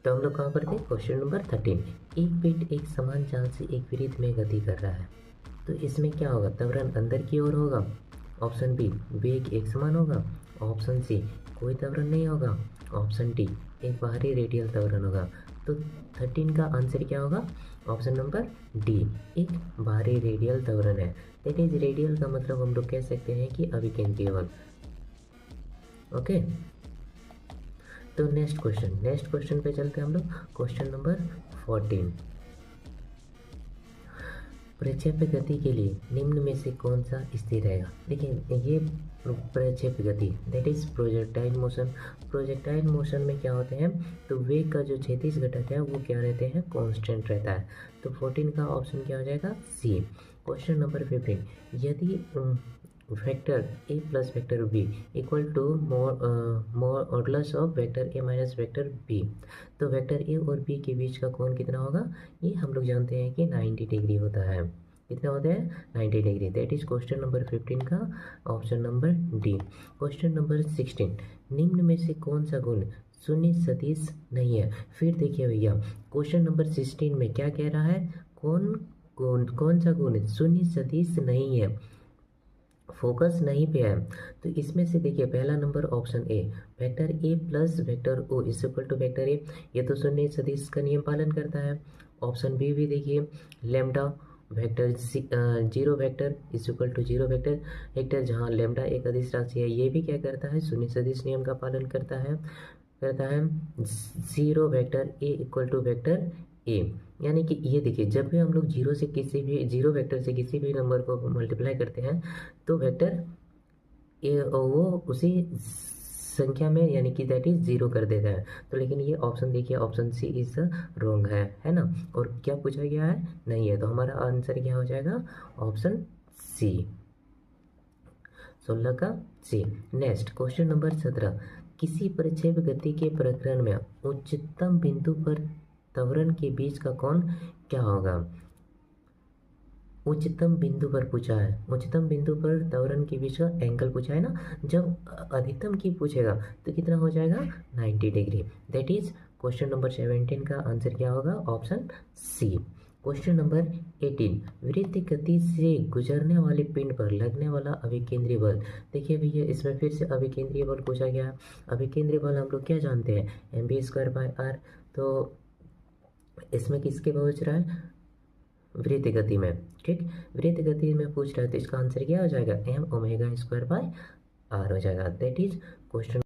तो हम लोग कहाँ पर थे, क्वेश्चन नंबर 13। एक पिंड एक समान चाल से एक विरिध में गति कर रहा है, तो इसमें क्या होगा, त्वरण अंदर की ओर होगा, ऑप्शन बी वेग एक समान होगा, ऑप्शन सी कोई त्वरण नहीं होगा, ऑप्शन डी एक बाहरी रेडियल त्वरण होगा। तो 13 का आंसर क्या होगा, ऑप्शन नंबर डी, एक बाहरी रेडियल त्वरण है। दैट इज रेडियल का मतलब हम लोग कह सकते हैं कि अभिकेंद्रीय बल। ओके, तो नेक्स्ट क्वेश्चन पे चलते हैं हम लोग, क्वेश्चन नंबर 14। प्रक्षेप्य गति के लिए निम्न में से कौन सा स्थिर रहेगा। देखिए ये प्रक्षेप्य गति that is projectile motion. Projectile motion में क्या होते हैं, तो वेग का जो क्षैतिज घटक है वो क्या रहते हैं, कांस्टेंट रहता है। तो 14 का ऑप्शन क्या हो जाएगा, सी। क्वेश्चन नंबर 15, यदि vector A plus vector B equal to modulus of vector A minus vector B, तो वेक्टर ए और बी के बीच का कोण कितना होगा, ये हम लोग जानते हैं कि 90 डिग्री होता है। कितना होता है, 90 degree. That is question number 15 का option number D. Question number 16, निम्न में से कौन सा गुण शून्य सदिश नहीं है। फिर देखिए भैया, क्वेश्चन नंबर 16 में क्या कह रहा है, कौन सा गुण शून्य सदिश नहीं है, फोकस नहीं पे है। तो इसमें से देखिए पहला number option A, vector A plus vector O is equal to vector A, ये तो शून्य सदिश का नियम पालन करता है। ऑप्शन बी भी देखिए, lambda vector zero vector is equal to zero vector जहाँ लेमडा एक अदिश राशि है, ये भी क्या करता है, शून्य सदिश नियम का पालन करता है। Zero vector A equal to vector A, यानी कि ये देखिए जब भी हम लोग जीरो वेक्टर से किसी भी नंबर को मल्टीप्लाई करते हैं तो वेक्टर ए वो उसी संख्या में यानी कि दैट इज जीरो कर देता है। तो लेकिन ये ऑप्शन देखिए, ऑप्शन सी इज रॉन्ग है ना। और क्या पूछा गया है, नहीं है, तो हमारा आंसर क्या हो जाएगा, ऑप्शन सी, 16 का सी। नेक्स्ट क्वेश्चन नंबर 17, किसी प्रक्षेप गति के प्रकरण में उच्चतम बिंदु पर त्वरण के बीच का कोण क्या होगा। उच्चतम बिंदु पर पूछा है, उच्चतम बिंदु पर त्वरण के बीच का एंगल पूछा है ना। जब अधिकतम की पूछेगा तो कितना हो जाएगा, 90 degree. That is question number 17 का आंसर क्या होगा, ऑप्शन सी। क्वेश्चन नंबर 18, विरुद्ध गति से गुजरने वाले पिंड पर लगने वाला अभिकेंद्रीय बल। देखिए भैया इसमें फिर से अभिकेंद्रीय बल पूछा गया। अभिकेंद्रीय बल हम लोग क्या जानते हैं, mv²/r। तो इसमें किसके पहुंच रहा है, वृत्त गति में। ठीक, वृत्त गति में पूछ रहा है तो इसका आंसर क्या हो जाएगा, m ओमेगा² बाय r हो जाएगा। That is question